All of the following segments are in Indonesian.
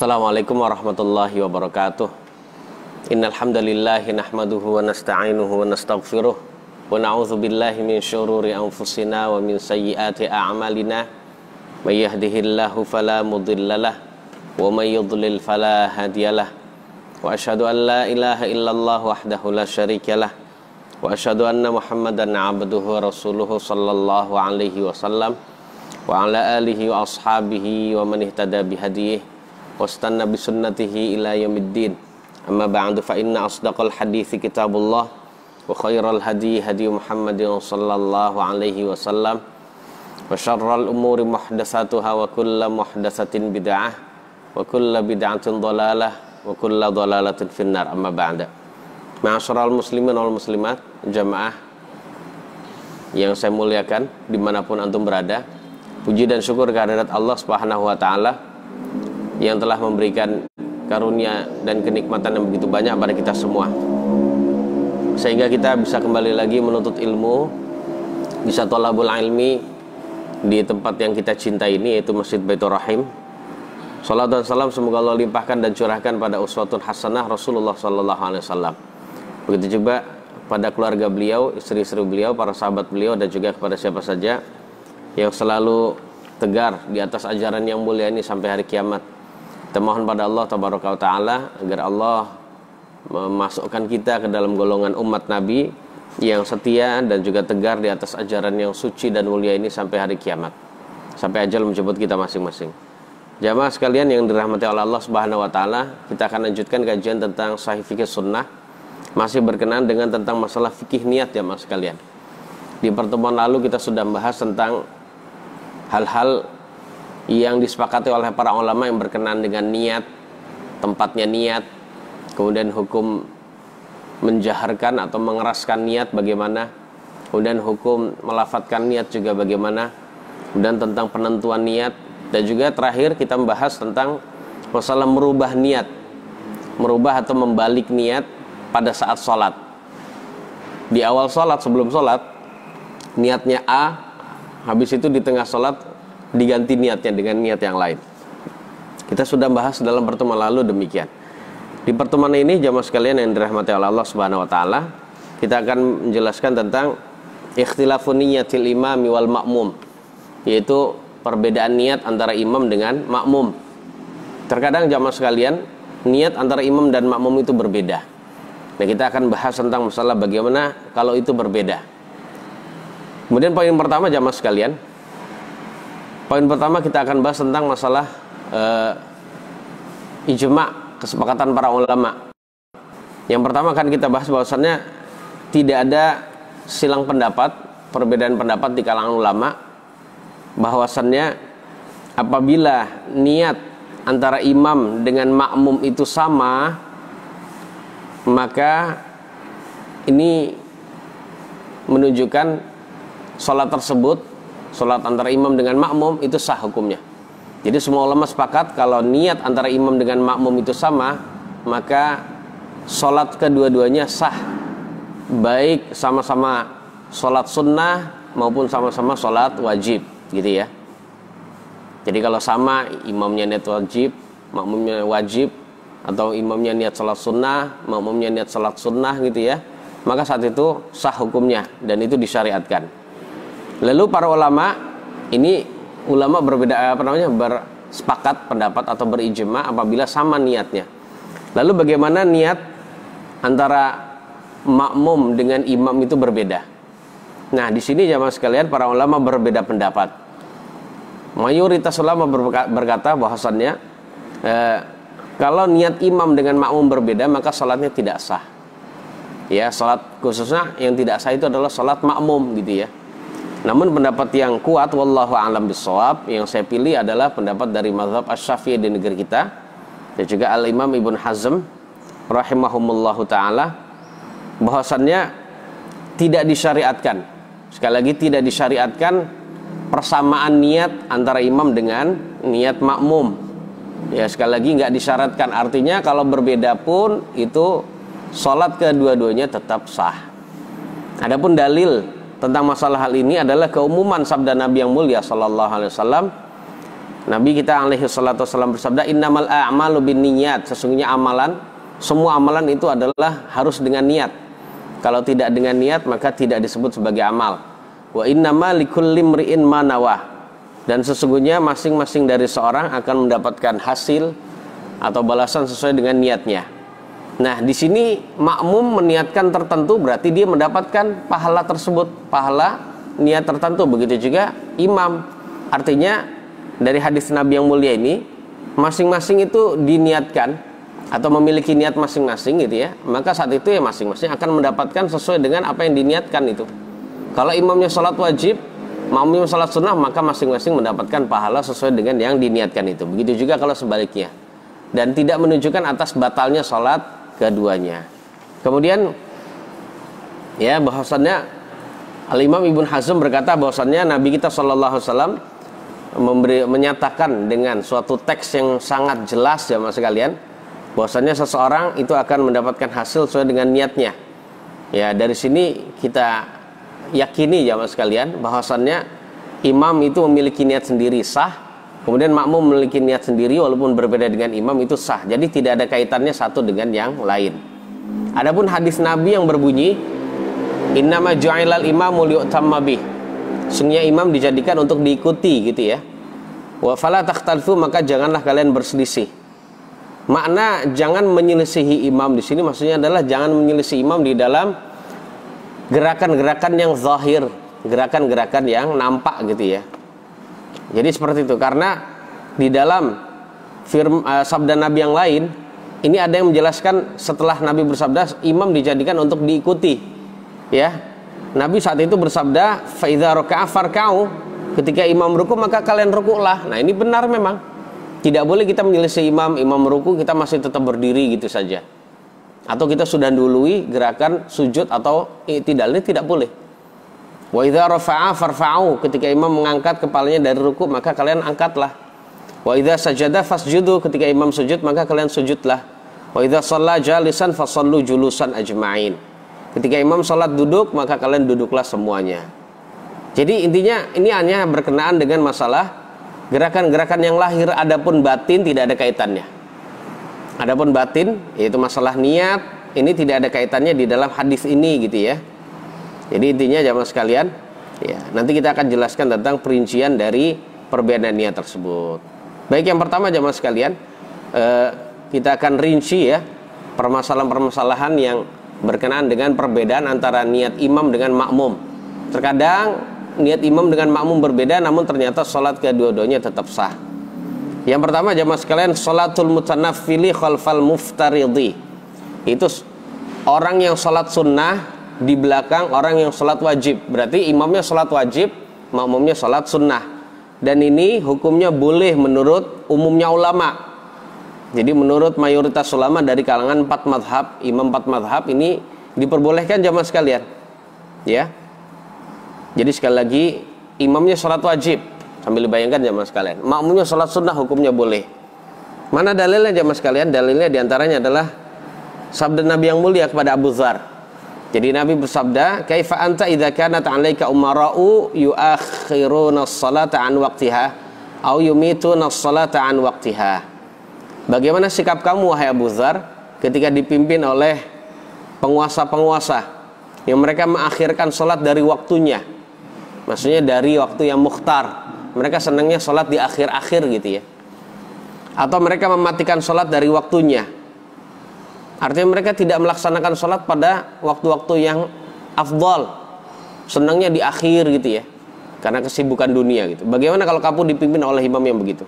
Assalamualaikum warahmatullahi wabarakatuh. Innal hamdalillahi nahmaduhu wa nasta'inuhu wa nastaghfiruh wa na'udzu billahi min syururi anfusina wa min sayyiati a'malina. May yahdihillahu fala mudhillalah wa may yudlil fala hadiyalah. Wa asyhadu an la ilaha illallah wahdahu la syarikalah wa asyhadu anna Muhammadan 'abduhu wa rasuluhu sallallahu alaihi wasallam wa ala alihi wa ashabihi wa man ihtada bihadihi wastanna bisunnatihi ila yaumiddin. Amma ba'du, fa inna asdaqal hadithi kitabullah wa khairal hadi hadi Muhammadin sallallahu alaihi wasallam wa syarral umuri muhdatsatuha wa kullu muhdatsatin bid'ah wa kullu bid'atin dhalalah wa kullu dhalalatin finnar. Amma ba'da. Ma'asyiral muslimin wal muslimat, jamaah yang saya muliakan dimanapun antum berada, puji dan syukur kehadirat Allah Subhanahu wa taala yang telah memberikan karunia dan kenikmatan yang begitu banyak pada kita semua, sehingga kita bisa kembali lagi menuntut ilmu, bisa thalabul ilmi di tempat yang kita cintai ini, yaitu Masjid Baitur Rahim. Salat dan salam semoga Allah limpahkan dan curahkan pada uswatun hasanah Rasulullah sallallahu alaihi wasallam. Begitu juga pada keluarga beliau, istri-istri beliau, para sahabat beliau, dan juga kepada siapa saja yang selalu tegar di atas ajaran yang mulia ini sampai hari kiamat. Kita mohon pada Allah tabaraka wa ta'ala agar Allah memasukkan kita ke dalam golongan umat Nabi yang setia dan juga tegar di atas ajaran yang suci dan mulia ini sampai hari kiamat, sampai ajal menjemput kita masing-masing. Jamaah sekalian yang dirahmati oleh Allah Subhanahu wa taala, kita akan lanjutkan kajian tentang Sahih Fikih Sunnah, masih berkenaan dengan tentang masalah fikih niat, jamaah sekalian. Di pertemuan lalu kita sudah membahas tentang hal-hal yang disepakati oleh para ulama yang berkenaan dengan niat, tempatnya niat, kemudian hukum menjaharkan atau mengeraskan niat bagaimana, kemudian hukum melafadzkan niat juga bagaimana, kemudian tentang penentuan niat, dan juga terakhir kita membahas tentang masalah merubah niat, merubah atau membalik niat pada saat sholat. Di awal sholat, sebelum sholat, niatnya A, habis itu di tengah sholat diganti niatnya dengan niat yang lain. Kita sudah bahas dalam pertemuan lalu demikian. Di pertemuan ini jamaah sekalian yang dirahmati oleh Allah Subhanahu wa taala, kita akan menjelaskan tentang ikhtilafun niyatil imami wal ma'mum, yaitu perbedaan niat antara imam dengan makmum. Terkadang jamaah sekalian, niat antara imam dan makmum itu berbeda. Nah, kita akan bahas tentang masalah bagaimana kalau itu berbeda. Kemudian poin pertama jamaah sekalian, poin pertama kita akan bahas tentang masalah ijma', kesepakatan para ulama. Yang pertama akan kita bahas bahwasannya tidak ada silang pendapat, perbedaan pendapat di kalangan ulama, bahwasannya apabila niat antara imam dengan makmum itu sama, maka ini menunjukkan sholat tersebut, sholat antara imam dengan makmum itu sah hukumnya. Jadi semua ulama sepakat kalau niat antara imam dengan makmum itu sama, maka sholat kedua-duanya sah, baik sama-sama sholat sunnah maupun sama-sama sholat wajib, gitu ya. Jadi kalau sama, imamnya niat wajib, makmumnya wajib, atau imamnya niat sholat sunnah, makmumnya niat sholat sunnah, gitu ya, maka saat itu sah hukumnya dan itu disyariatkan. Lalu para ulama ini, ulama berbeda, bersepakat pendapat atau berijma apabila sama niatnya. Lalu bagaimana niat antara makmum dengan imam itu berbeda? Nah, di sini jamaah sekalian para ulama berbeda pendapat. Mayoritas ulama berkata bahwasannya kalau niat imam dengan makmum berbeda maka salatnya tidak sah. Ya, salat khususnya yang tidak sah itu adalah salat makmum, gitu ya. Namun pendapat yang kuat, wallahu a'lam bishawab, yang saya pilih adalah pendapat dari mazhab Asy-Syafi'i di negeri kita, dan juga Al-Imam Ibnu Hazm rahimahumullahu ta'ala, bahwasannya tidak disyariatkan. Sekali lagi, tidak disyariatkan persamaan niat antara imam dengan niat makmum. Ya, sekali lagi nggak disyaratkan. Artinya kalau berbeda pun itu sholat kedua-duanya tetap sah. Adapun dalil tentang masalah hal ini adalah keumuman sabda Nabi yang mulia sallallahu alaihi wasallam, Nabi kita alaihi salatu wasallam bersabda, innamal a'malu binniyat, sesungguhnya amalan, semua amalan itu adalah harus dengan niat. Kalau tidak dengan niat maka tidak disebut sebagai amal. Wa innama likulli imri'in ma nawah, dan sesungguhnya masing-masing dari seorang akan mendapatkan hasil atau balasan sesuai dengan niatnya. Nah, di sini makmum meniatkan tertentu berarti dia mendapatkan pahala tersebut, pahala niat tertentu. Begitu juga imam. Artinya dari hadis Nabi yang mulia ini, masing-masing itu diniatkan atau memiliki niat masing-masing gitu ya, maka saat itu ya masing-masing akan mendapatkan sesuai dengan apa yang diniatkan itu. Kalau imamnya sholat wajib, makmumnya sholat sunnah, maka masing-masing mendapatkan pahala sesuai dengan yang diniatkan itu. Begitu juga kalau sebaliknya, dan tidak menunjukkan atas batalnya sholat keduanya. Kemudian ya, bahwasannya Al-Imam Ibnu Hazm berkata bahwasannya Nabi kita SAW menyatakan dengan suatu teks yang sangat jelas ya mas sekalian, bahwasannya seseorang itu akan mendapatkan hasil sesuai dengan niatnya. Ya, dari sini kita yakini ya mas sekalian, bahwasannya imam itu memiliki niat sendiri sah, kemudian makmum memiliki niat sendiri walaupun berbeda dengan imam itu sah. Jadi tidak ada kaitannya satu dengan yang lain. Adapun hadis Nabi yang berbunyi innama ju'ilal imamu liyu'tamma bih, sungguhnya imam dijadikan untuk diikuti gitu ya. Wa fala takhtalifu, maka janganlah kalian berselisih. Makna jangan menyelisihi imam di sini maksudnya adalah jangan menyelisihi imam di dalam gerakan-gerakan yang zahir, gerakan-gerakan yang nampak gitu ya. Jadi seperti itu, karena di dalam sabda Nabi yang lain ini ada yang menjelaskan setelah Nabi bersabda imam dijadikan untuk diikuti ya. Nabi saat itu bersabda, fa idza raka'a farka'u, ketika imam ruku maka kalian rukuklah. Nah, ini benar memang. Tidak boleh kita menyelisih imam ruku kita masih tetap berdiri gitu saja. Atau kita sudah dului gerakan sujud atau i'tidal, ini tidak boleh. Wa idza rafa'a farfa'u, ketika imam mengangkat kepalanya dari ruku maka kalian angkatlah. Wa idza sajada fasjudu, ketika imam sujud maka kalian sujudlah. Wa idza shalla jalisan fasallu julusan ajma'in, ketika imam sholat duduk maka kalian duduklah semuanya. Jadi intinya ini hanya berkenaan dengan masalah gerakan-gerakan yang lahir, adapun batin tidak ada kaitannya. Adapun batin yaitu masalah niat, ini tidak ada kaitannya di dalam hadis ini gitu ya. Jadi intinya jamaah sekalian ya, nanti kita akan jelaskan tentang perincian dari perbedaan niat tersebut. Baik, yang pertama jamaah sekalian, kita akan rinci ya permasalahan-permasalahan yang berkenaan dengan perbedaan antara niat imam dengan makmum. Terkadang niat imam dengan makmum berbeda, namun ternyata sholat kedua-duanya tetap sah. Yang pertama jamaah sekalian, sholatul mutanaffili khalfal muftaridi, itu orang yang sholat sunnah di belakang orang yang sholat wajib. Berarti imamnya sholat wajib, makmumnya sholat sunnah. Dan ini hukumnya boleh menurut umumnya ulama. Jadi menurut mayoritas ulama dari kalangan 4 madhab, imam 4 madhab ini diperbolehkan jamaah sekalian ya. Jadi sekali lagi, imamnya sholat wajib, sambil dibayangkan jamaah sekalian, makmumnya sholat sunnah, hukumnya boleh. Mana dalilnya jamaah sekalian? Dalilnya diantaranya adalah sabda Nabi yang mulia kepada Abu Dzar. Jadi Nabi bersabda, kaifa anta idza kanat 'alaika umara'u yuakhiruna as-salata 'an waqtiha aw yumituna as-salata 'an waqtiha. Bagaimana sikap kamu wahai Abu Dzar ketika dipimpin oleh penguasa-penguasa yang mereka mengakhirkan sholat dari waktunya? Maksudnya dari waktu yang mukhtar. Mereka senangnya sholat di akhir-akhir gitu ya. Atau mereka mematikan sholat dari waktunya. Artinya mereka tidak melaksanakan sholat pada waktu-waktu yang afdal, senangnya di akhir gitu ya, karena kesibukan dunia gitu. Bagaimana kalau kamu dipimpin oleh imam yang begitu?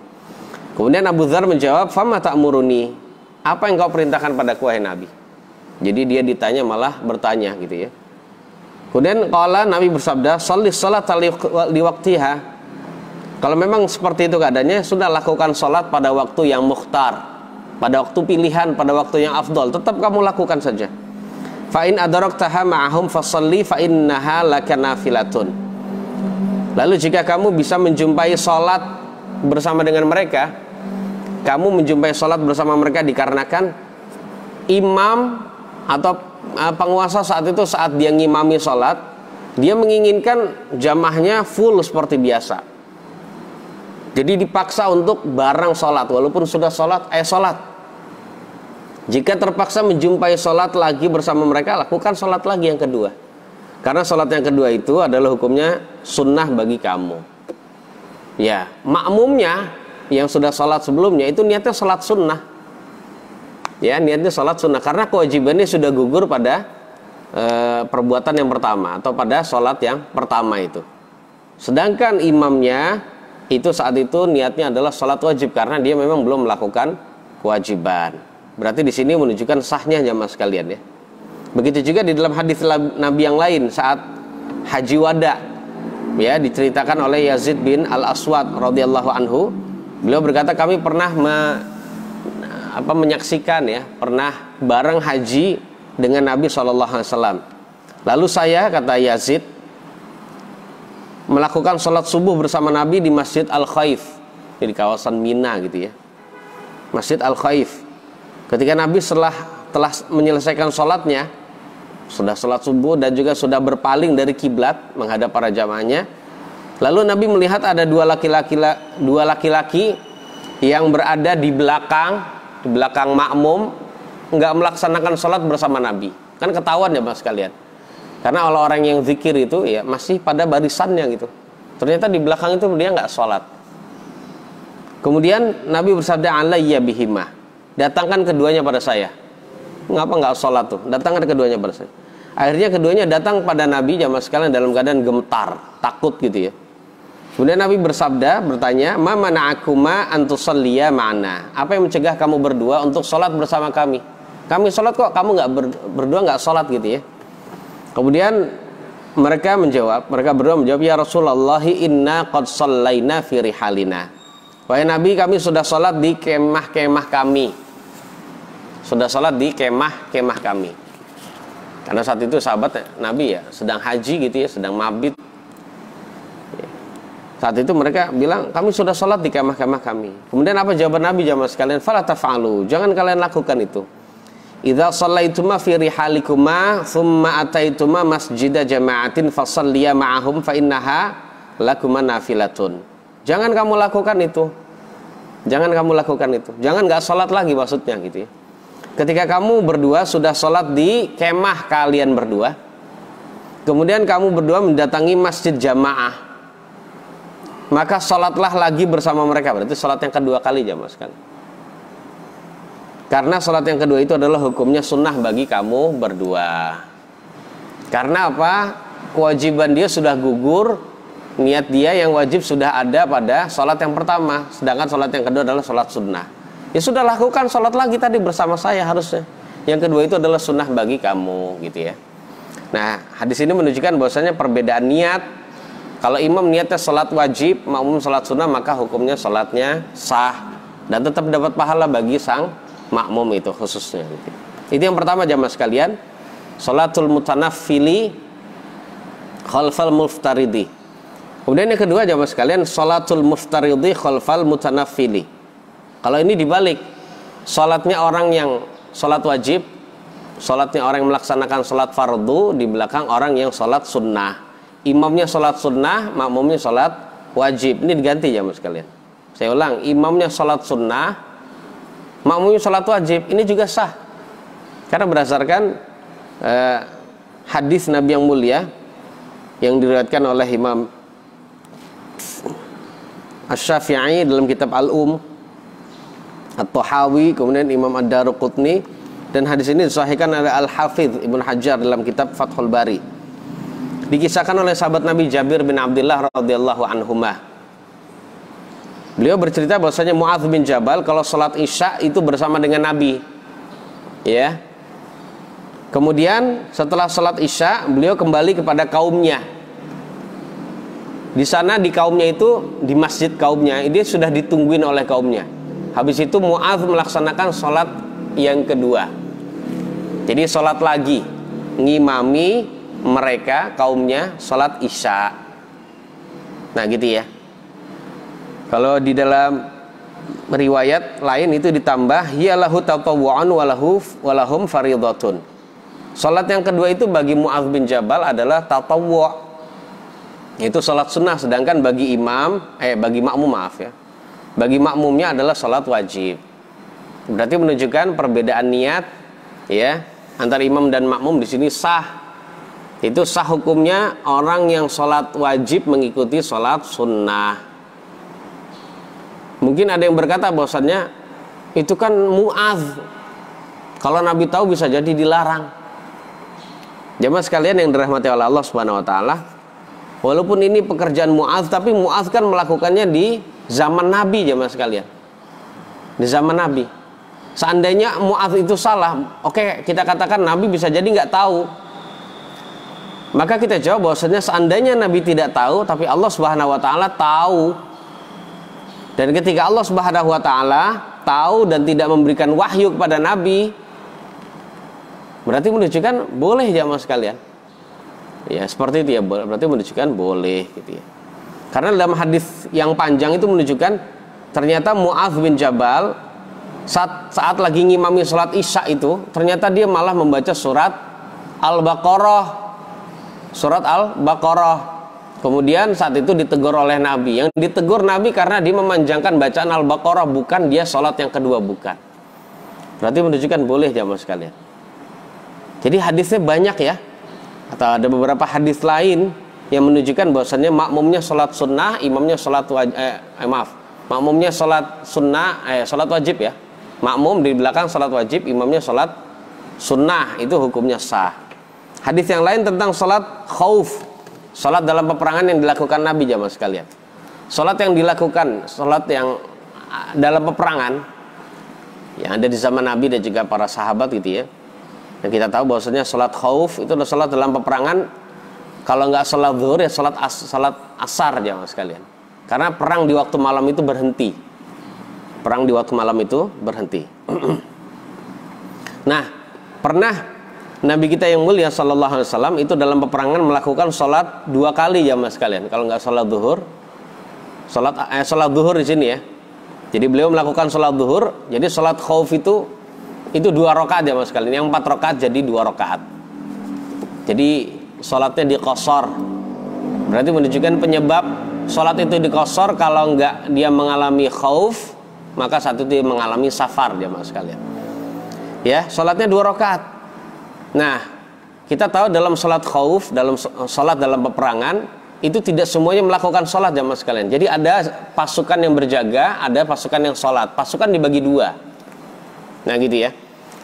Kemudian Abu Dzar menjawab, fama ta'muruni, apa yang kau perintahkan padaku wahai Nabi? Jadi dia ditanya malah bertanya gitu ya. Kemudian qala, Nabi bersabda, sholli sholata li waqtiha. Kalau memang seperti itu keadaannya, sudah lakukan sholat pada waktu yang mukhtar, pada waktu pilihan, pada waktu yang afdal, tetap kamu lakukan saja. Fa in adraktaha ma'ahum fasholli fa innaha laka nafilatun. Lalu jika kamu bisa menjumpai sholat bersama dengan mereka, kamu menjumpai sholat bersama mereka dikarenakan imam atau penguasa saat itu, saat dia ngimami sholat, dia menginginkan jamaahnya full seperti biasa. Jadi dipaksa untuk bareng sholat, walaupun sudah sholat, sholat. Jika terpaksa menjumpai sholat lagi bersama mereka, lakukan sholat lagi yang kedua. Karena sholat yang kedua itu adalah hukumnya sunnah bagi kamu. Ya, makmumnya yang sudah sholat sebelumnya itu niatnya sholat sunnah. Ya, niatnya sholat sunnah karena kewajibannya sudah gugur pada perbuatan yang pertama atau pada sholat yang pertama itu. Sedangkan imamnya itu saat itu niatnya adalah sholat wajib karena dia memang belum melakukan kewajiban. Berarti di sini menunjukkan sahnya jamaah sekalian ya. Begitu juga di dalam hadis Nabi yang lain saat haji wada, ya, diceritakan oleh Yazid bin Al-Aswad radhiyallahu anhu. Beliau berkata, kami pernah menyaksikan ya, pernah bareng haji dengan Nabi SAW. Lalu saya, kata Yazid, melakukan sholat subuh bersama Nabi di Masjid Al-Khaif, di kawasan Mina gitu ya, Masjid Al-Khaif. Ketika Nabi telah menyelesaikan sholatnya, sudah sholat subuh dan juga sudah berpaling dari kiblat menghadap para jamaahnya, lalu Nabi melihat ada dua laki-laki yang berada di belakang makmum, nggak melaksanakan sholat bersama Nabi. Kan ketahuan ya mas sekalian, karena orang yang zikir itu ya masih pada barisannya gitu. Ternyata di belakang itu dia nggak sholat. Kemudian Nabi bersabda, alayya bihima, datangkan keduanya pada saya. Ngapa nggak sholat tuh? Datangkan keduanya pada saya. Akhirnya keduanya datang pada Nabi jamaah sekalian dalam keadaan gemetar, takut gitu ya. Kemudian Nabi bertanya, ma mana'akuma an tusalliya ma'ana? Apa yang mencegah kamu berdua untuk sholat bersama kami? Kami sholat kok, kamu berdua nggak sholat gitu ya. Kemudian mereka berdua menjawab, ya Rasulullah, inna qad shallaina fi rihalina. Wahai Nabi, kami sudah sholat di kemah-kemah kami. Sudah sholat di kemah-kemah kami. Karena saat itu sahabat Nabi ya sedang haji gitu ya, sedang mabit. Saat itu mereka bilang, kami sudah sholat di kemah-kemah kami. Kemudian apa jawaban Nabi jamaah sekalian? Fala taf'alu, jangan kalian lakukan itu. Idza shallaituma fi rihalikuma thumma ataituma masjida jama'atin fasalliya ma'ahum fa innaha lakuma nafilatun. Jangan kamu lakukan itu. Jangan kamu lakukan itu. Jangan nggak sholat lagi maksudnya gitu ya. Ketika kamu berdua sudah sholat di kemah kalian berdua, kemudian kamu berdua mendatangi masjid jamaah, maka sholatlah lagi bersama mereka. Berarti sholat yang kedua kali jamaah sekali. Karena sholat yang kedua itu adalah hukumnya sunnah bagi kamu berdua. Karena apa? Kewajiban dia sudah gugur, niat dia yang wajib sudah ada pada sholat yang pertama, sedangkan sholat yang kedua adalah sholat sunnah. Ya sudah, lakukan sholat lagi tadi bersama saya harusnya. Yang kedua itu adalah sunnah bagi kamu gitu ya. Nah, hadis ini menunjukkan bahwasanya perbedaan niat. Kalau imam niatnya sholat wajib, makmum sholat sunnah, maka hukumnya sholatnya sah dan tetap dapat pahala bagi sang makmum itu khususnya gitu. Itu yang pertama jamaah sekalian, sholatul mutanaffili khalfal muftaridi. Kemudian yang kedua jamaah sekalian, sholatul muftaridi khalfal mutanaffili. Kalau ini dibalik, sholatnya orang yang sholat wajib, sholatnya orang yang melaksanakan sholat fardu di belakang orang yang sholat sunnah. Imamnya sholat sunnah, makmumnya sholat wajib. Ini diganti jamaah sekalian. Saya ulang, imamnya sholat sunnah, makmumnya sholat wajib. Ini juga sah. Karena berdasarkan hadis Nabi yang mulia yang diriwayatkan oleh Imam Asy-Syafi'i dalam kitab Al-Um, At-Tahawi, kemudian Imam Ad-Daruqutni, dan hadis ini disahihkan oleh Al-Hafidz Ibnu Hajar dalam kitab Fathul Bari. Dikisahkan oleh sahabat Nabi Jabir bin Abdullah radhiyallahu anhumah. Beliau bercerita bahwasanya Mu'adz bin Jabal kalau sholat Isya itu bersama dengan Nabi. Ya. Kemudian setelah sholat Isya, beliau kembali kepada kaumnya. Di sana di kaumnya itu, di masjid kaumnya, dia sudah ditungguin oleh kaumnya. Habis itu Mu'adz melaksanakan sholat yang kedua. Jadi sholat lagi, ngimami mereka kaumnya sholat Isya. Nah gitu ya. Kalau di dalam riwayat lain itu ditambah, hiyalahu tatawwu'an walahum faridatun. Sholat yang kedua itu bagi Mu'adz bin Jabal adalah tatawwu', itu sholat sunnah, sedangkan bagi makmum bagi makmumnya adalah sholat wajib. Berarti menunjukkan perbedaan niat ya antara imam dan makmum di sini sah. Itu sah hukumnya orang yang sholat wajib mengikuti sholat sunnah. Mungkin ada yang berkata bahwasannya itu kan Mu'adz, kalau Nabi tahu bisa jadi dilarang. Jamaah sekalian yang dirahmati oleh Allah Subhanahu wa taala, walaupun ini pekerjaan Mu'adz, tapi Mu'adz kan melakukannya di zaman Nabi. Jamaah sekalian, di zaman Nabi. Seandainya Mu'adz itu salah, oke, kita katakan Nabi bisa jadi nggak tahu. Maka kita jawab bahwasanya seandainya Nabi tidak tahu, tapi Allah Subhanahu wa taala tahu. Dan ketika Allah Subhanahu wa taala tahu dan tidak memberikan wahyu kepada Nabi, berarti menunjukkan boleh jamaah sekalian. Ya, seperti itu ya, berarti menunjukkan boleh gitu ya. Karena dalam hadis yang panjang itu menunjukkan ternyata Mu'adz bin Jabal saat lagi ngimami sholat Isya itu, ternyata dia malah membaca surat Al-Baqarah. Surat Al-Baqarah. Kemudian saat itu ditegur oleh Nabi. Yang ditegur Nabi karena dia memanjangkan bacaan Al-Baqarah, bukan dia sholat yang kedua, bukan. Berarti menunjukkan boleh jamaah sekalian. Jadi hadisnya banyak ya. Atau ada beberapa hadis lain yang menunjukkan bahwasannya makmumnya sholat sunnah, imamnya sholat makmumnya sholat sunnah, sholat wajib ya. Makmum di belakang sholat wajib, imamnya sholat sunnah, itu hukumnya sah. Hadis yang lain tentang sholat khauf, sholat dalam peperangan yang dilakukan Nabi jamaah sekalian. Sholat yang dilakukan, sholat yang dalam peperangan yang ada di zaman Nabi dan juga para sahabat gitu ya. Dan kita tahu bahwasanya sholat khauf itu adalah sholat dalam peperangan. Kalau nggak sholat zuhur ya sholat asar jamaah sekalian. Karena perang di waktu malam itu berhenti. Perang di waktu malam itu berhenti. Nah, pernah Nabi kita yang mulia sallallahu alaihi wasallam itu dalam peperangan melakukan sholat 2 kali jamaah sekalian. Kalau nggak sholat zuhur, sholat zuhur di sini ya. Jadi beliau melakukan sholat zuhur. Jadi sholat khauf itu 2 rakaat jamaah sekalian. Yang 4 rakaat jadi 2 rakaat. Jadi sholatnya diqashar. Berarti menunjukkan penyebab sholat itu diqashar kalau nggak dia mengalami khauf, maka saat itu dia mengalami safar jamaah sekalian. Ya, sholatnya 2 rakaat. Nah, kita tahu dalam sholat khauf, dalam sholat dalam peperangan, itu tidak semuanya melakukan sholat jamaah sekalian. Jadi ada pasukan yang berjaga, ada pasukan yang sholat. Pasukan dibagi 2. Nah gitu ya.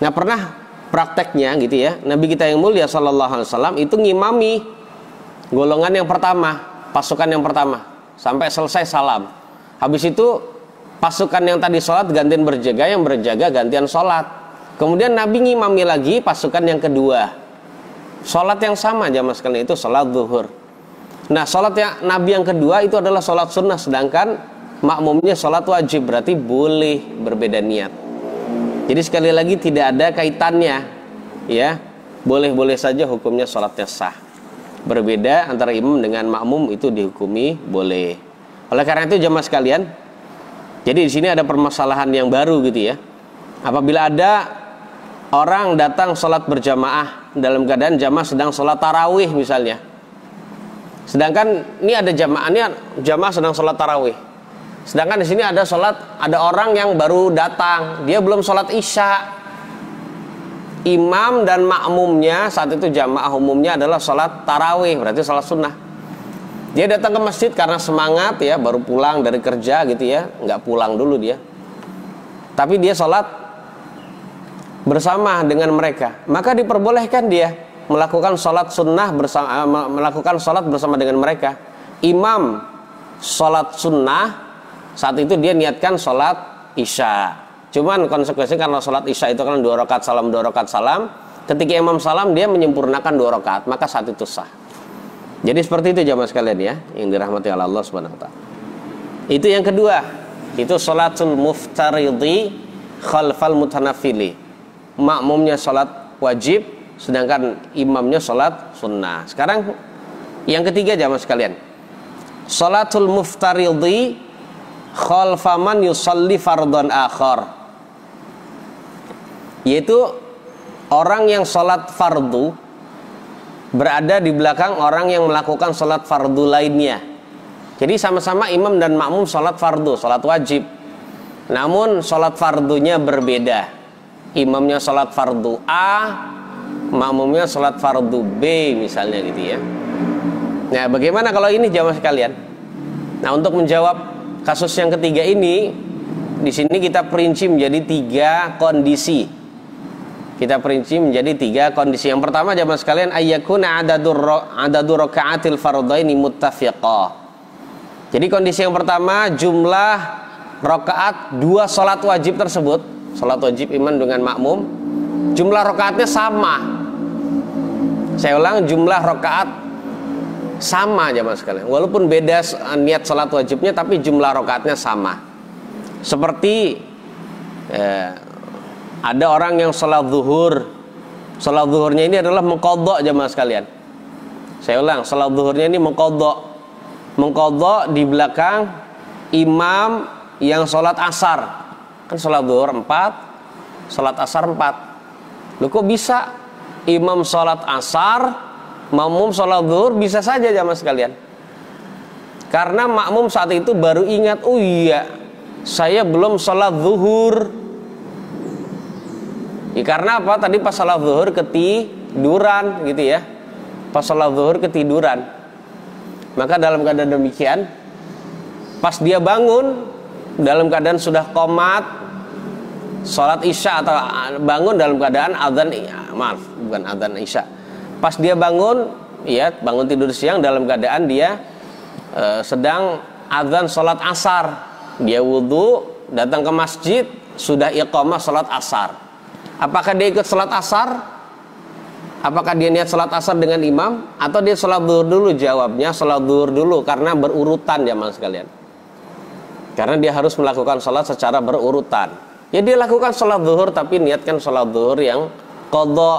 Nah pernah prakteknya gitu ya, Nabi kita yang mulia sallallahu alaihi wasallam itu ngimami golongan yang pertama, pasukan yang pertama, sampai selesai salam. Habis itu pasukan yang tadi sholat gantian berjaga, yang berjaga gantian sholat. Kemudian Nabi ngimami lagi pasukan yang kedua, sholat yang sama jamaah sekalian, itu sholat zuhur. Nah sholat yang Nabi yang kedua itu adalah sholat sunnah, sedangkan makmumnya sholat wajib, berarti boleh berbeda niat. Jadi sekali lagi tidak ada kaitannya ya, boleh-boleh saja hukumnya sholatnya sah. Berbeda antara imam dengan makmum itu dihukumi boleh. Oleh karena itu jamaah sekalian, jadi di sini ada permasalahan yang baru gitu ya. Apabila ada orang datang sholat berjamaah dalam keadaan jamaah sedang sholat tarawih misalnya, sedangkan ini ada jamaah sedang sholat tarawih, sedangkan di sini ada orang yang baru datang, dia belum sholat isya. Imam dan makmumnya saat itu jamaah umumnya adalah sholat tarawih, berarti sholat sunnah. Dia datang ke masjid karena semangat ya, baru pulang dari kerja gitu ya, nggak pulang dulu dia, tapi dia sholat bersama dengan mereka, maka diperbolehkan dia melakukan sholat sunnah bersama dengan mereka. Imam sholat sunnah, saat itu dia niatkan sholat isya. Cuman konsekuensinya karena sholat isya itu kan 2 rakaat salam, 2 rakaat salam. Ketika imam salam dia menyempurnakan 2 rakaat, maka saat itu sah. Jadi seperti itu jamaah sekalian ya, yang dirahmati oleh Allah Subhanahu wa taala. Itu yang kedua, itu sholatul muftaridi khalfal mutanafili. Makmumnya sholat wajib, sedangkan imamnya sholat sunnah. Sekarang yang ketiga jamaah sekalian, sholatul muftaridi khalfaman yusalli fardhan akhar, yaitu orang yang sholat fardu berada di belakang orang yang melakukan sholat fardu lainnya. Jadi sama-sama imam dan makmum sholat fardu, sholat wajib, namun sholat fardunya berbeda. Imamnya sholat fardu A, makmumnya sholat fardu B misalnya gitu ya. Nah, bagaimana kalau ini jamaah sekalian? Nah, untuk menjawab kasus yang ketiga ini, di sini kita perinci menjadi 3 kondisi. Kita perinci menjadi 3 kondisi. Yang pertama jamaah sekalian, ayyakuna adadu raka'atil fardhaini muttafiqah. Jadi kondisi yang pertama, jumlah rakaat 2 salat wajib tersebut, salat wajib imam dengan makmum, jumlah rakaatnya sama. Saya ulang, jumlah rakaat sama jamaah sekalian. Walaupun beda niat salat wajibnya, tapi jumlah rakaatnya sama. Seperti ada orang yang salat zuhur. Salat zuhurnya ini adalah mengqadha jamaah sekalian. Saya ulang, salat zuhurnya ini mengqadha. Mengqadha di belakang imam yang salat asar. Kan salat zuhur 4, salat asar 4. Loh kok bisa imam salat asar, makmum salat zuhur? Bisa saja jamaah sekalian. Karena makmum saat itu baru ingat, oh iya, saya belum salat zuhur. Ya, karena apa? Tadi pas salat zuhur ketiduran gitu ya. Pas salat zuhur ketiduran. Maka dalam keadaan demikian, pas dia bangun dalam keadaan sudah qomat salat isya, atau bangun dalam keadaan adzan, maaf, bukan adzan isya. Pas dia bangun, ya, bangun tidur siang dalam keadaan dia sedang adzan salat asar. Dia wudhu, datang ke masjid, sudah iqamah salat asar. Apakah dia ikut salat asar? Apakah dia niat salat asar dengan imam? Atau dia salat zuhur dulu? Jawabnya salat zuhur dulu, karena berurutan jamaah sekalian. Karena dia harus melakukan salat secara berurutan. Ya, dia lakukan salat zuhur, tapi niatkan salat zuhur yang qadha.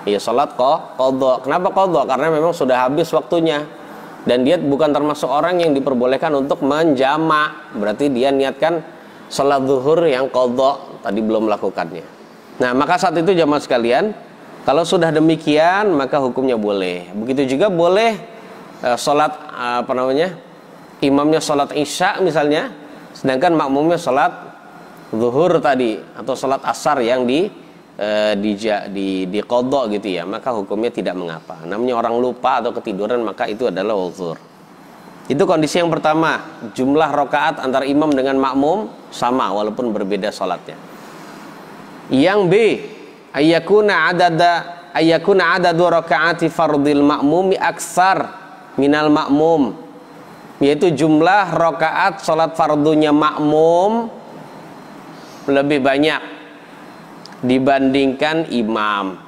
Ya, salat qadha. Kenapa qadha? Karena memang sudah habis waktunya. Dan dia bukan termasuk orang yang diperbolehkan untuk menjamak. Berarti dia niatkan salat zuhur yang qadha, tadi belum melakukannya. Nah, maka saat itu jamaah sekalian, kalau sudah demikian maka hukumnya boleh. Begitu juga boleh salat imamnya salat isya misalnya, sedangkan makmumnya salat zuhur tadi, atau salat asar yang di qadha gitu ya, maka hukumnya tidak mengapa. Namanya orang lupa atau ketiduran, maka itu adalah uzur. Itu kondisi yang pertama, jumlah rakaat antara imam dengan makmum sama walaupun berbeda salatnya. Yang B, ayyakuna adadu rakaati fardil ma'mumi aksar minal ma'mum, yaitu jumlah rakaat salat fardunya makmum lebih banyak dibandingkan imam.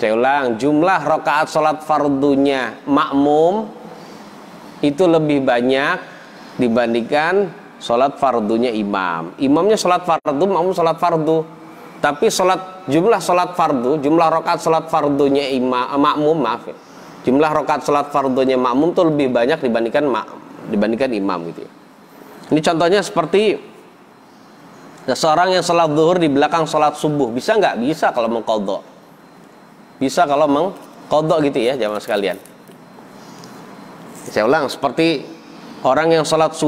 Saya ulang, jumlah rakaat salat fardunya makmum itu lebih banyak dibandingkan salat fardunya imam. Imamnya salat fardu, makmum salat fardu. Tapi jumlah salat fardu, jumlah rakaat salat fardunya makmum, maaf ya, jumlah rakaat salat fardunya makmum itu lebih banyak dibandingkan imam gitu ya. Ini contohnya seperti seorang yang salat zuhur di belakang salat subuh. Bisa nggak? Bisa kalau mengqadha. Bisa kalau mengqadha gitu ya jamaah sekalian. Saya ulang, seperti orang yang salat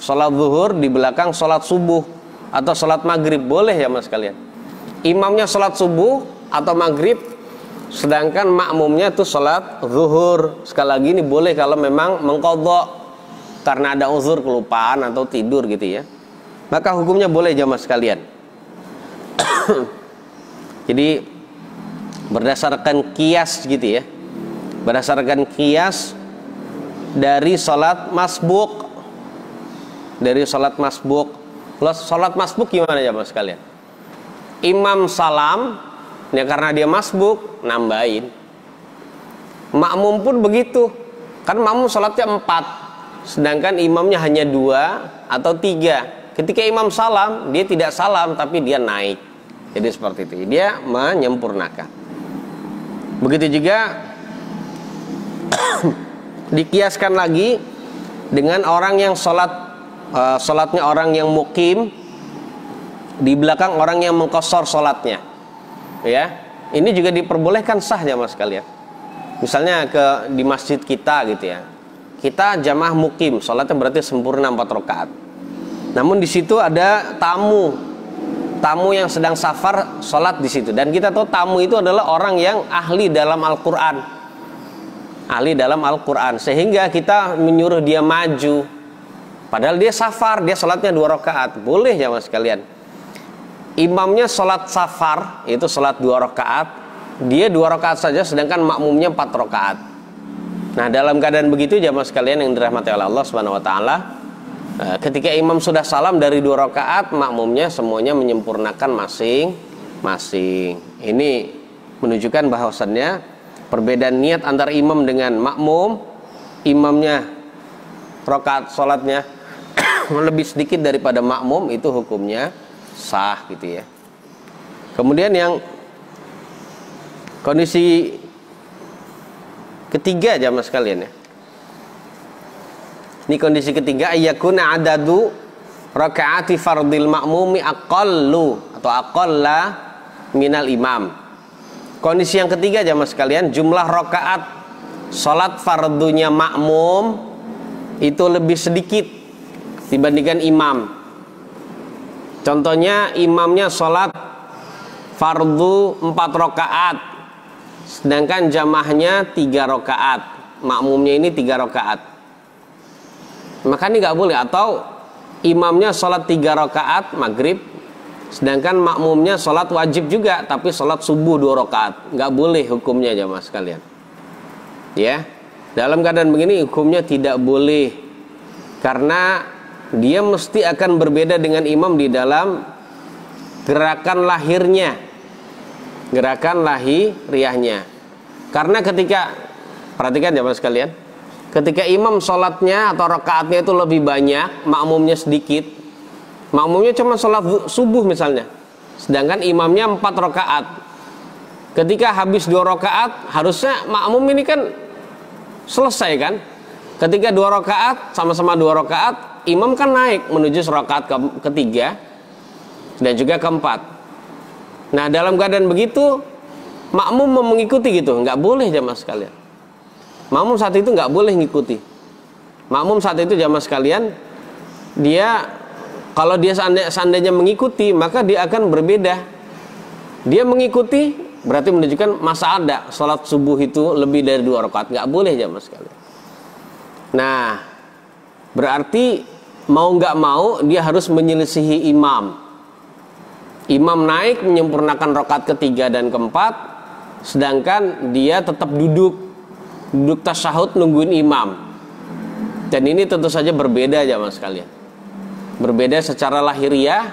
salat zuhur di belakang salat subuh atau salat maghrib, boleh ya mas sekalian. Imamnya salat subuh atau maghrib, sedangkan makmumnya itu salat zuhur. Sekali lagi ini boleh kalau memang mengqadha karena ada uzur, kelupaan atau tidur gitu ya. Maka hukumnya boleh jamaah sekalian. Jadi berdasarkan qiyas gitu ya. Berdasarkan qiyas dari salat masbuk. Dari salat masbuk. Kalau salat masbuk gimana ya mas sekalian? Imam salam, ya karena dia masbuk, nambahin. Makmum pun begitu. Kan makmum salatnya 4, sedangkan imamnya hanya 2 atau 3. Ketika imam salam, dia tidak salam tapi dia naik. Jadi seperti itu, dia menyempurnakan. Begitu juga dikiaskan lagi dengan orang yang salatnya orang yang mukim di belakang orang yang mengqashar salatnya. Ya, ini juga diperbolehkan sah ya mas sekalian. Misalnya di masjid kita gitu ya, kita jamaah mukim, sholatnya berarti sempurna 4 rakaat. Namun di situ ada tamu yang sedang safar sholat di situ. Dan kita tahu tamu itu adalah orang yang ahli dalam Al-Quran, sehingga kita menyuruh dia maju, padahal dia safar, dia sholatnya 2 rakaat. Boleh jamaah sekalian. Imamnya sholat safar, itu sholat 2 rakaat, dia 2 rakaat saja, sedangkan makmumnya 4 rakaat. Nah, dalam keadaan begitu jamaah sekalian yang dirahmati oleh Allah Subhanahu wa taala, ketika imam sudah salam dari 2 rakaat, makmumnya semuanya menyempurnakan masing-masing. Ini menunjukkan bahwasannya perbedaan niat antara imam dengan makmum, imamnya rakaat sholatnya lebih sedikit daripada makmum, itu hukumnya sah gitu ya. Kemudian yang kondisi ketiga jamaah sekalian ya. Ini kondisi ketiga, ayyakuna adadu rakaati fardil ma'mumi aqallu atau aqalla minal imam. Kondisi yang ketiga jamaah sekalian, jumlah rakaat salat fardunya makmum itu lebih sedikit dibandingkan imam. Contohnya imamnya salat fardu 4 rakaat, sedangkan jamaahnya 3 rakaat, makmumnya ini 3 rakaat. Maka ini nggak boleh. Atau imamnya sholat 3 rakaat maghrib, sedangkan makmumnya sholat wajib juga, tapi sholat subuh 2 rakaat. Nggak boleh hukumnya jamaah sekalian. Ya, dalam keadaan begini hukumnya tidak boleh, karena dia mesti akan berbeda dengan imam di dalam gerakan lahirnya, gerakan lahiriahnya. Karena ketika, perhatikan jamaah sekalian, ketika imam sholatnya atau rakaatnya itu lebih banyak, makmumnya sedikit, makmumnya cuma sholat subuh misalnya, sedangkan imamnya 4 rakaat. Ketika habis 2 rakaat, harusnya makmum ini kan selesai kan. Ketika 2 rakaat, sama-sama 2 rakaat, imam kan naik menuju rakaat ketiga dan juga keempat. Nah, dalam keadaan begitu, makmum mau mengikuti gitu, nggak boleh jamaah sekalian. Makmum saat itu nggak boleh ngikuti. Makmum saat itu jamaah sekalian, dia kalau dia seandainya mengikuti, maka dia akan berbeda. Dia mengikuti berarti menunjukkan masa ada sholat subuh itu lebih dari 2 rakaat, nggak boleh jamaah sekalian. Nah, berarti mau nggak mau dia harus menyelisihi imam. Imam naik menyempurnakan rakaat ketiga dan keempat, sedangkan dia tetap duduk tasyahud nungguin imam. Dan ini tentu saja berbeda jamaah sekalian. Berbeda secara lahiriah.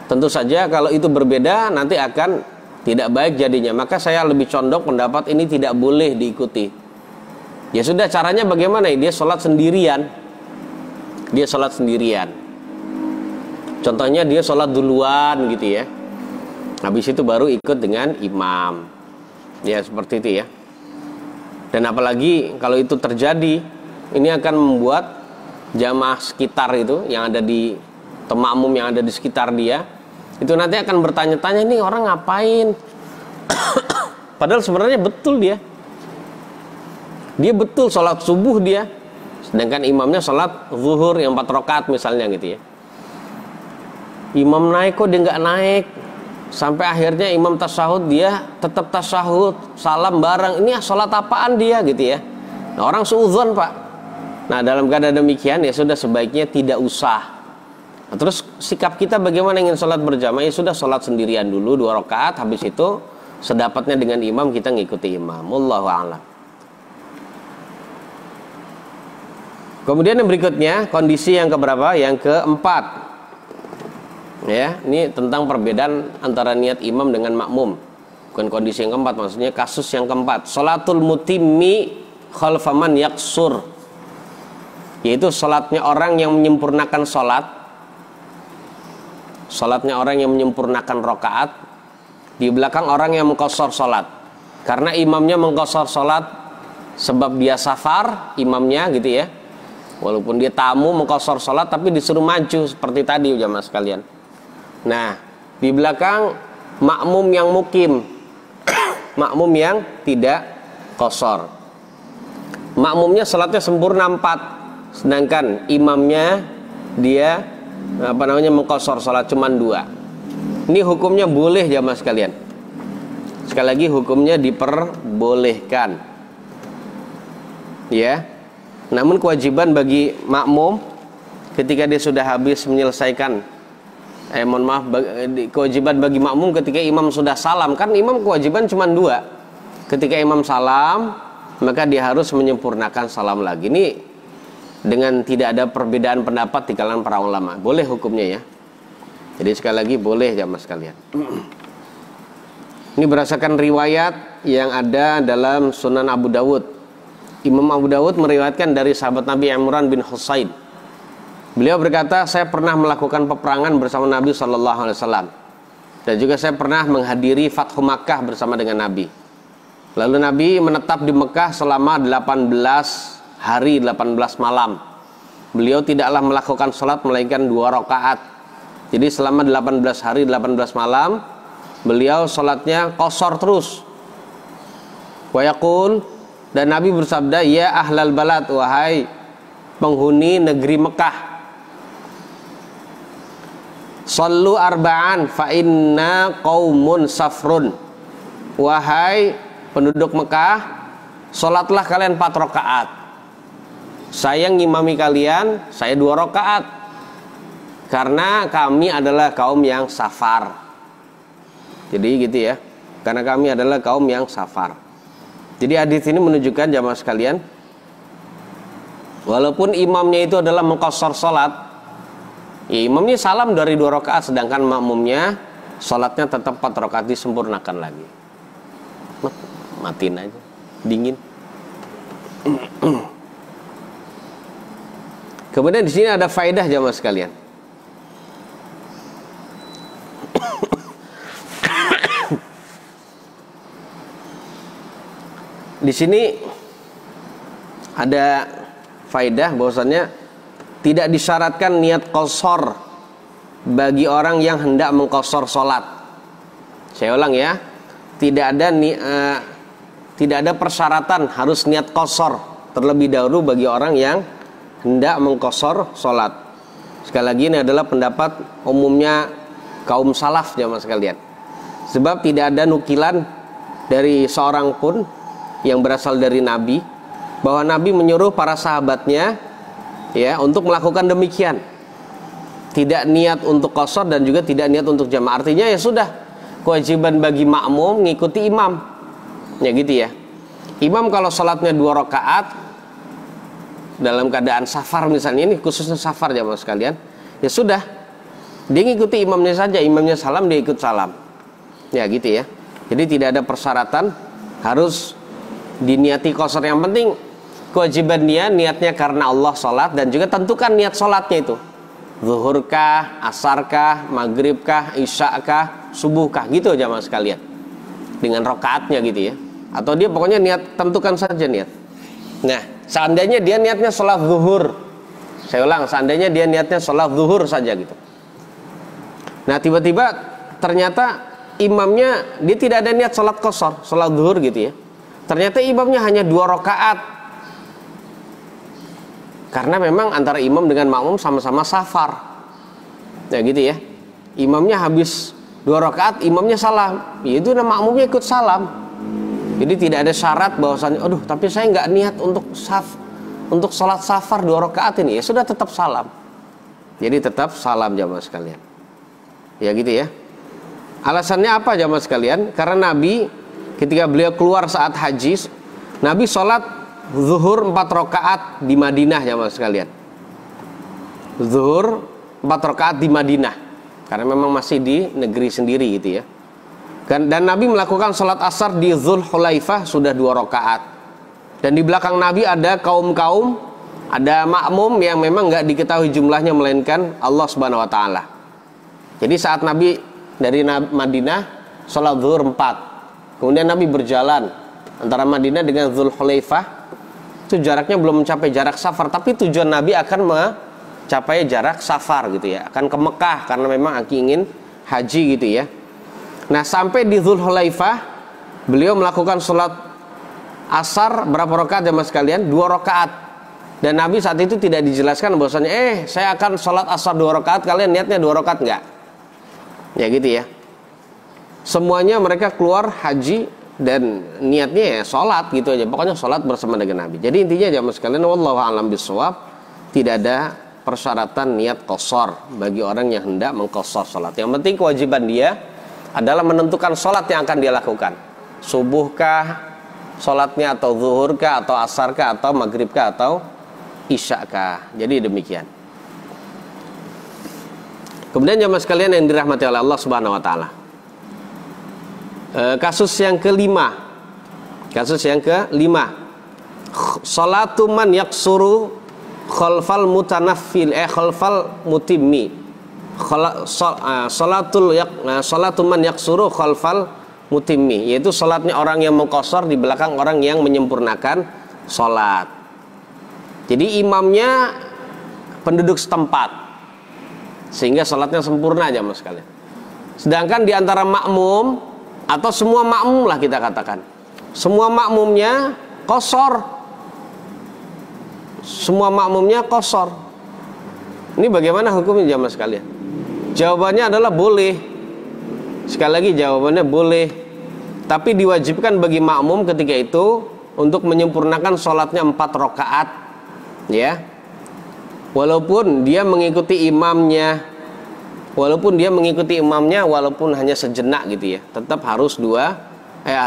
Tentu saja kalau itu berbeda nanti akan tidak baik jadinya. Maka saya lebih condong pendapat ini tidak boleh diikuti. Ya sudah, caranya bagaimana? Dia sholat sendirian. Dia sholat sendirian. Contohnya dia sholat duluan gitu ya, habis itu baru ikut dengan imam. Ya seperti itu ya. Dan apalagi kalau itu terjadi, ini akan membuat jamaah sekitar itu yang ada di makmum yang ada di sekitar dia, itu nanti akan bertanya-tanya, ini orang ngapain? Padahal sebenarnya betul dia betul sholat subuh dia, sedangkan imamnya sholat zuhur yang 4 rakaat misalnya gitu ya. Imam naik kok dia nggak naik, sampai akhirnya imam tasyahud, dia tetap tasyahud, salam bareng. Ini sholat apaan dia gitu ya. Nah, orang suudzon pak. Nah, dalam keadaan demikian ya sudah sebaiknya tidak usah. Nah, terus sikap kita bagaimana ingin sholat berjamaah? Ya sudah, sholat sendirian dulu 2 rakaat, habis itu sedapatnya dengan imam kita ngikuti imam. Wallahu a'lam. Kemudian yang berikutnya, kondisi yang keberapa? Yang keempat. Ya, ini tentang perbedaan antara niat imam dengan makmum. Bukan kondisi yang keempat, maksudnya kasus yang keempat. Sholatul mutimmi khalfaman yaksur, yaitu sholatnya orang yang menyempurnakan sholat. Sholatnya orang yang menyempurnakan rakaat di belakang orang yang mengqashar sholat. Karena imamnya mengqashar sholat sebab dia safar, imamnya gitu ya. Walaupun dia tamu mengqashar sholat, tapi disuruh maju seperti tadi jamaah sekalian. Nah, di belakang makmum yang mukim, makmum yang tidak qashar. makmumnya salatnya sempurna 4, sedangkan imamnya dia mengqashar salat cuma 2. Ini hukumnya boleh jamaah sekalian. Sekali lagi hukumnya diperbolehkan. Ya. Namun kewajiban bagi makmum ketika dia sudah habis menyelesaikan kewajiban bagi makmum ketika imam sudah salam, kan imam kewajiban cuma 2. Ketika imam salam, maka dia harus menyempurnakan salam lagi. Ini dengan tidak ada perbedaan pendapat di kalangan para ulama. Boleh hukumnya ya. Jadi sekali lagi boleh jamaah sekalian. Ini berdasarkan riwayat yang ada dalam Sunan Abu Dawud. Imam Abu Dawud meriwayatkan dari sahabat Nabi Imran bin Husain. Beliau berkata, saya pernah melakukan peperangan bersama Nabi SAW, dan juga saya pernah menghadiri Fathu Makkah bersama dengan Nabi. Lalu Nabi menetap di Mekah selama 18 hari 18 malam. Beliau tidaklah melakukan sholat melainkan 2 rakaat. Jadi selama 18 hari 18 malam beliau sholatnya qashar terus. Wa yaqul, dan Nabi bersabda, ya ahlal balad, wahai penghuni negeri Mekah, sallu arba'an fa inna qaumun safrun. Wahai penduduk Mekah, sholatlah kalian 4 rakaat. Saya ngimami kalian, saya 2 rakaat, karena kami adalah kaum yang safar. Jadi gitu ya, karena kami adalah kaum yang safar. Jadi hadis ini menunjukkan jamaah sekalian, walaupun imamnya itu adalah mengqashar salat, ya imamnya salam dari 2 rakaat, sedangkan makmumnya salatnya tetap 4 rakaat, disempurnakan lagi. Matiin aja, dingin. Kemudian di sini ada faedah jamaah sekalian. Di sini ada faedah bahwasannya tidak disyaratkan niat qashar bagi orang yang hendak mengqashar salat. Saya ulang ya, tidak ada persyaratan harus niat qashar terlebih dahulu bagi orang yang hendak mengqashar salat. Sekali lagi, ini adalah pendapat umumnya kaum salaf jamaah sekalian. Sebab tidak ada nukilan dari seorang pun yang berasal dari Nabi bahwa Nabi menyuruh para sahabatnya ya untuk melakukan demikian. Tidak niat untuk qashar dan juga tidak niat untuk jamaah. Artinya ya sudah, kewajiban bagi makmum ngikuti imam. Ya gitu ya. Imam kalau sholatnya 2 rakaat dalam keadaan safar misalnya, ini khususnya safar jamaah sekalian, ya sudah, dia ngikuti imamnya saja, imamnya salam dia ikut salam. Ya gitu ya. Jadi tidak ada persyaratan harus diniati qashar. Yang penting kewajiban dia niatnya karena Allah sholat, dan juga tentukan niat sholatnya itu zuhurkah, asarkah, maghribkah, isyakah, subuhkah, gitu jamaah sekalian, dengan rakaatnya gitu ya. Atau dia pokoknya niat, tentukan saja niat. Nah, seandainya dia niatnya sholat zuhur, saya ulang, seandainya dia niatnya sholat zuhur saja gitu. Nah tiba-tiba ternyata imamnya dia tidak ada niat sholat qashar, sholat zuhur gitu ya. Ternyata imamnya hanya 2 rakaat, karena memang antara imam dengan makmum sama-sama safar. Ya gitu ya. Imamnya habis 2 rakaat, imamnya salam, yaitu makmumnya ikut salam. Jadi tidak ada syarat bahwasannya, aduh tapi saya nggak niat untuk sholat safar 2 rakaat ini, ya sudah tetap salam. Jadi tetap salam jamaah sekalian. Ya gitu ya. Alasannya apa jamaah sekalian? Karena Nabi ketika beliau keluar saat haji, Nabi sholat zuhur 4 rakaat di Madinah jamaah sekalian. Zuhur 4 rakaat di Madinah, karena memang masih di negeri sendiri gitu ya. Dan Nabi melakukan sholat asar di Dzulhulaifah sudah 2 rakaat. Dan di belakang Nabi ada kaum-kaum, ada makmum yang memang nggak diketahui jumlahnya melainkan Allah Subhanahu Wa Taala. Jadi saat Nabi dari Madinah sholat zuhur 4, kemudian Nabi berjalan antara Madinah dengan Dzulhulaifah. Itu jaraknya belum mencapai jarak safar, tapi tujuan Nabi akan mencapai jarak safar gitu ya, akan ke Mekah karena memang ingin haji gitu ya. Nah sampai di Dzulhulaifah beliau melakukan sholat Asar berapa rakaat ya mas kalian? 2 rakaat. Dan Nabi saat itu tidak dijelaskan bahwasanya saya akan sholat asar 2 rakaat, kalian niatnya 2 rakaat enggak? Ya gitu ya. Semuanya mereka keluar haji dan niatnya ya sholat gitu aja. Pokoknya sholat bersama dengan Nabi. Jadi intinya ya mas kalian, wallahu a'lam bishawab, tidak ada persyaratan niat qashar bagi orang yang hendak mengqashar sholat. Yang penting kewajiban dia adalah menentukan sholat yang akan dia lakukan. Subuhkah sholatnya, atau zuhurkah, atau asarkah, atau maghribkah, atau isyakah. Jadi demikian. Kemudian jamaah sekalian yang dirahmati oleh Allah Subhanahu wa taala, kasus yang kelima, salatu man yaksuru khalfal mutanaffil khalfal mutimmi. Salatu man yaksuru khalfal mutimmi, yaitu salatnya orang yang mengqashar di belakang orang yang menyempurnakan salat. Jadi imamnya penduduk setempat sehingga salatnya sempurna aja mas kalian. Sedangkan di antara makmum atau semua makmum lah kita katakan, semua makmumnya qashar. Semua makmumnya qashar. Ini bagaimana hukumnya jamaah sekalian? Jawabannya adalah boleh. Sekali lagi jawabannya boleh. Tapi diwajibkan bagi makmum ketika itu untuk menyempurnakan sholatnya 4 rakaat, ya. Walaupun dia mengikuti imamnya, walaupun hanya sejenak gitu ya, tetap harus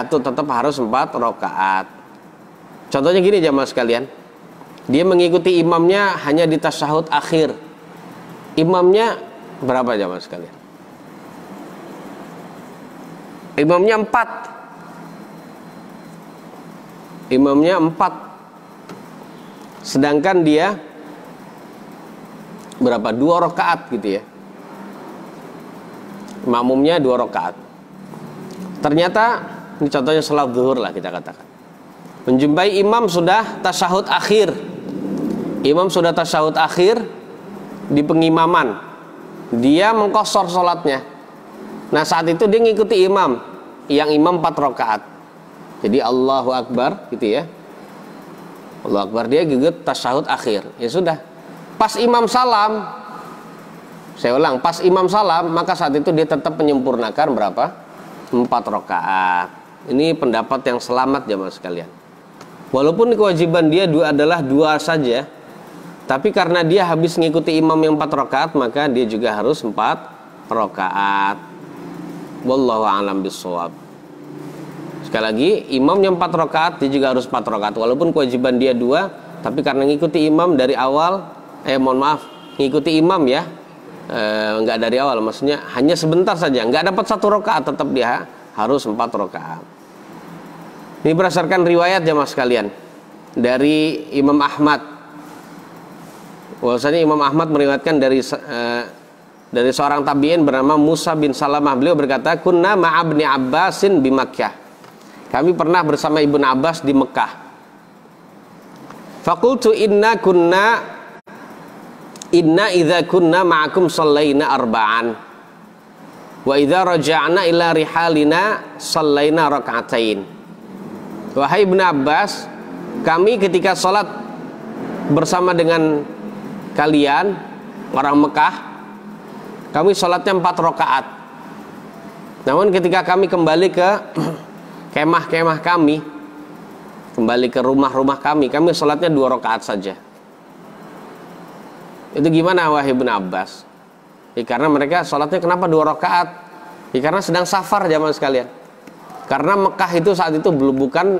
tetap harus 4 rakaat. Contohnya gini jamaah sekalian, dia mengikuti imamnya hanya di tasyahud akhir. Imamnya berapa jamaah sekalian? Imamnya 4. Imamnya 4. Sedangkan dia berapa? 2 rakaat gitu ya. Makmumnya 2 rakaat. Ternyata ini contohnya salat zuhur lah kita katakan. Menjumpai imam sudah tasyahud akhir. Imam sudah tasyahud akhir di pengimaman. Dia mengqashar salatnya. Nah saat itu dia ngikuti imam, yang imam 4 rakaat. Jadi Allahu Akbar gitu ya. Allahu Akbar, dia gugut tasyahud akhir. Ya sudah. Pas imam salam, saya ulang, pas imam salam, maka saat itu dia tetap menyempurnakan berapa? 4 rakaat. Ini pendapat yang selamat jamaah sekalian. Walaupun kewajiban dia adalah 2 saja, tapi karena dia habis ngikuti imam yang 4 rakaat, maka dia juga harus 4 rakaat. Wallahu a'lam bishawab. Sekali lagi, imam yang 4 rakaat, dia juga harus 4 rakaat. Walaupun kewajiban dia 2, tapi karena ngikuti imam dari awal, ngikuti imam ya, nggak dari awal, maksudnya hanya sebentar saja, nggak dapat 1 rakaat, tetap dia harus 4 rakaat. Ini berdasarkan riwayat jamaah sekalian dari Imam Ahmad. Bahwasanya Imam Ahmad meriwayatkan dari seorang tabi'in bernama Musa bin Salamah. Beliau berkata, kunna ma'abni Abbasin di Makkah. Kami pernah bersama Ibnu Abbas di Mekah. Faqultu inna idza kunna ma'akum sallaina arba'an wa idza raja'na ila rihalina sallaina raka'atain. Wahai Ibnu Abbas, kami ketika sholat bersama dengan kalian orang Mekah, kami sholatnya 4 rakaat. Namun ketika kami kembali ke kemah-kemah kami, kembali ke rumah-rumah kami sholatnya 2 rakaat saja. Itu gimana wahai Ibnu Abbas? Ya, karena mereka sholatnya kenapa 2 rakaat? Ya, karena sedang safar jamaah sekalian. Karena Mekah itu saat itu bukan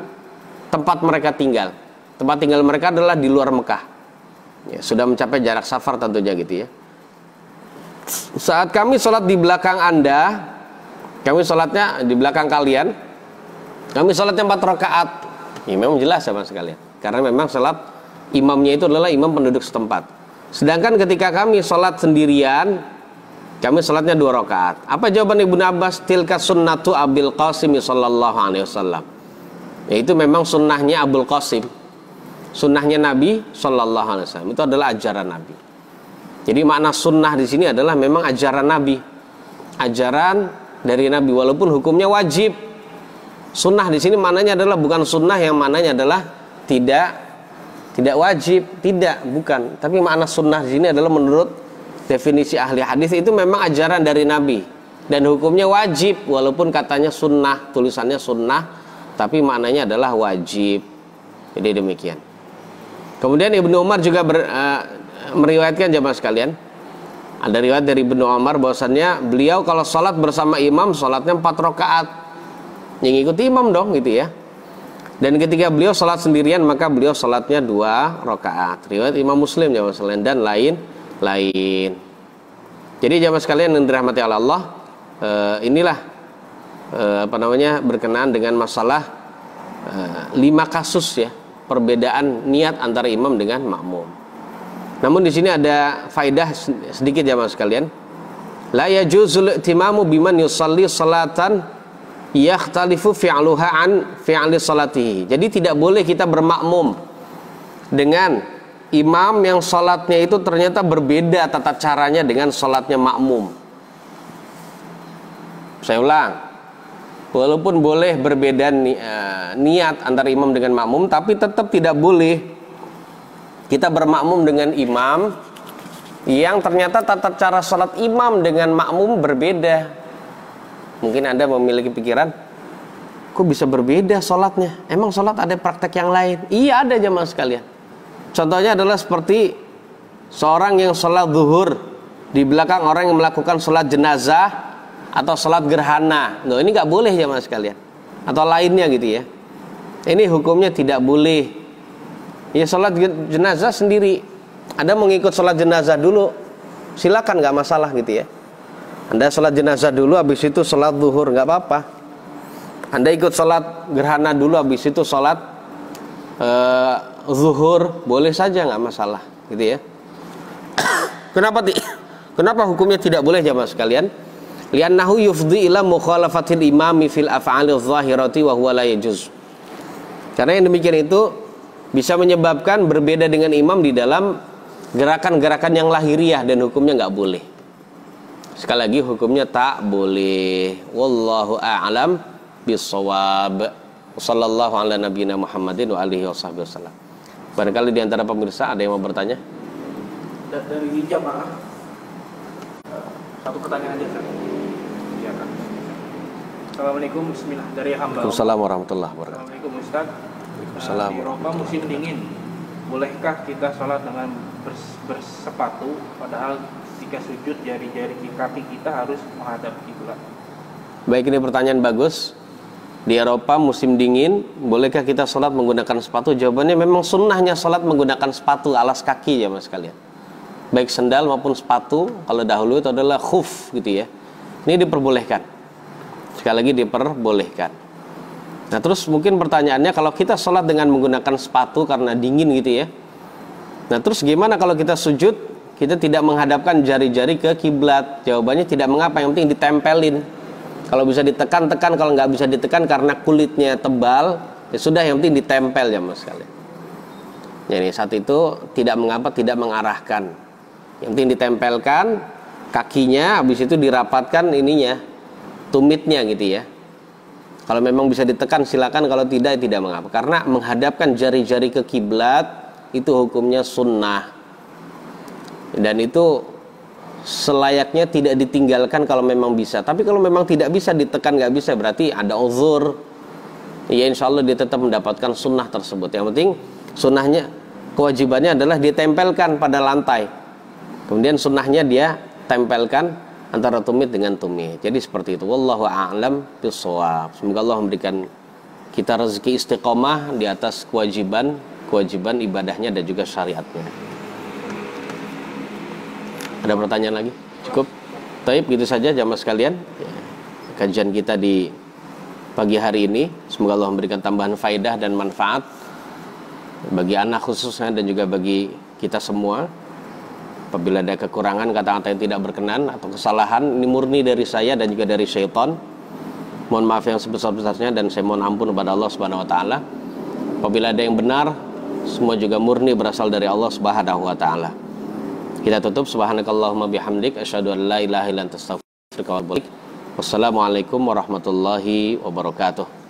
tempat mereka tinggal. Tempat tinggal mereka adalah di luar Mekah. Ya, sudah mencapai jarak safar tentunya gitu ya. Saat kami sholat di belakang Anda, kami sholatnya di belakang kalian, kami sholatnya 4 rakaat. Ya, memang jelas ya mas sekalian. Karena memang sholat imamnya itu adalah imam penduduk setempat. Sedangkan ketika kami sholat sendirian, kami sholatnya 2 rakaat. Apa jawaban Ibnu Abbas? Tilka sunnatu Abil Qasim sallallahu alaihi wasallam. Yaitu memang sunnahnya Abul Qasim, sunnahnya Nabi sallallahu alaihi wasallam. Itu adalah ajaran Nabi. Jadi makna sunnah di sini adalah memang ajaran Nabi, ajaran dari Nabi, walaupun hukumnya wajib. Sunnah di sini maknanya adalah bukan sunnah yang maknanya adalah tidak wajib, tidak, bukan. Tapi makna sunnah di sini adalah menurut definisi ahli hadis itu memang ajaran dari Nabi dan hukumnya wajib, walaupun katanya sunnah, tulisannya sunnah, tapi maknanya adalah wajib. Jadi demikian. Kemudian Ibnu Umar juga meriwayatkan jamaah sekalian. Ada riwayat dari Ibnu Umar bahwasannya beliau kalau sholat bersama imam, sholatnya 4 rakaat. Yang ikuti imam dong gitu ya. Dan ketika beliau sholat sendirian, maka beliau sholatnya 2 rakaat. Riwayat Imam Muslim jamaah sekalian dan lain-lain. Jadi jamaah sekalian yang dirahmati Allah, inilah berkenaan dengan masalah 5 kasus ya, perbedaan niat antara imam dengan makmum. Namun di sini ada faedah sedikit jamaah sekalian. La yajuzul i'timamu biman yusalli salatan yakhtalifu fi'luha an fi'li salatihi. Jadi tidak boleh kita bermakmum dengan imam yang salatnya itu ternyata berbeda tata caranya dengan salatnya makmum. Saya ulang, walaupun boleh berbeda niat antara imam dengan makmum, tapi tetap tidak boleh kita bermakmum dengan imam yang ternyata tata cara salat imam dengan makmum berbeda. Mungkin Anda memiliki pikiran, kok bisa berbeda sholatnya? Emang sholat ada praktek yang lain? Iya ada jamaah sekalian. Contohnya adalah seperti seorang yang sholat zuhur di belakang orang yang melakukan sholat jenazah atau sholat gerhana. Loh, ini nggak boleh jamaah sekalian. Atau lainnya gitu ya. Ini hukumnya tidak boleh. Ya sholat jenazah sendiri. Anda mau ngikut sholat jenazah dulu, silakan, nggak masalah gitu ya. Anda sholat jenazah dulu, habis itu sholat zuhur, nggak apa-apa. Anda ikut sholat gerhana dulu, habis itu sholat zuhur, boleh saja, nggak masalah, gitu ya. Kenapa hukumnya tidak boleh jamaah sekalian? Li'annahu yufdi ila mukhalafatil imami fil af'alil zahirati wa huwa la yajuz. Karena yang demikian itu bisa menyebabkan berbeda dengan imam di dalam gerakan-gerakan yang lahiriah dan hukumnya nggak boleh. Sekali lagi hukumnya tak boleh. Wallahu a'lam bissawab. Sallallahu ala nabiyina Muhammadin wa alihi wasallam. Barangkali di antara pemirsa ada yang mau bertanya? Dari jamaah. Satu pertanyaan aja, Ustaz. Iya, Kak. Assalamualaikum, bismillah, dari hamba. Waalaikumsalam warahmatullahi wabarakatuh. Assalamualaikum Ustaz. Waalaikumsalam. Di Eropa musim dingin, bolehkah kita sholat dengan bersepatu, padahal jika sujud jari-jari kaki kita harus menghadap kiblat? Baik, ini pertanyaan bagus. Di Eropa musim dingin, bolehkah kita sholat menggunakan sepatu? Jawabannya memang sunnahnya sholat menggunakan sepatu alas kaki ya mas sekalian. Baik sendal maupun sepatu, kalau dahulu itu adalah khuf gitu ya. Ini diperbolehkan. Sekali lagi diperbolehkan. Nah terus mungkin pertanyaannya, kalau kita sholat dengan menggunakan sepatu karena dingin gitu ya. Nah terus gimana kalau kita sujud, kita tidak menghadapkan jari-jari ke kiblat? Jawabannya tidak mengapa, yang penting ditempelin. Kalau bisa ditekan-tekan, kalau nggak bisa ditekan karena kulitnya tebal, ya sudah, yang penting ditempel ya mas sekalian. Jadi saat itu tidak mengapa, tidak mengarahkan. Yang penting ditempelkan kakinya, habis itu dirapatkan ininya, tumitnya gitu ya. Kalau memang bisa ditekan silakan, kalau tidak tidak mengapa. Karena menghadapkan jari-jari ke kiblat itu hukumnya sunnah. Dan itu selayaknya tidak ditinggalkan kalau memang bisa. Tapi kalau memang tidak bisa, ditekan nggak bisa, berarti ada uzur. Ya insya Allah dia tetap mendapatkan sunnah tersebut. Yang penting sunnahnya, kewajibannya adalah ditempelkan pada lantai. Kemudian sunnahnya dia tempelkan antara tumit dengan tumit. Jadi seperti itu. Wallahu a'lam bishawab. Semoga Allah memberikan kita rezeki istiqomah di atas kewajiban ibadahnya dan juga syariatnya. Ada pertanyaan lagi? Cukup? Taib, gitu saja jamaah sekalian kajian kita di pagi hari ini. Semoga Allah memberikan tambahan faidah dan manfaat bagi anak khususnya dan juga bagi kita semua. Apabila ada kekurangan, kata-kata yang tidak berkenan atau kesalahan, ini murni dari saya dan juga dari syaitan. Mohon maaf yang sebesar-besarnya dan saya mohon ampun kepada Allah Subhanahu wa taala. Apabila ada yang benar, semua juga murni berasal dari Allah Subhanahu wa taala. Kita tutup. Subhanakallahumma bihamdik asyhadu an la ilaha illa anta astaghfiruka wa atubu ilaik. Wassalamualaikum warahmatullahi wabarakatuh.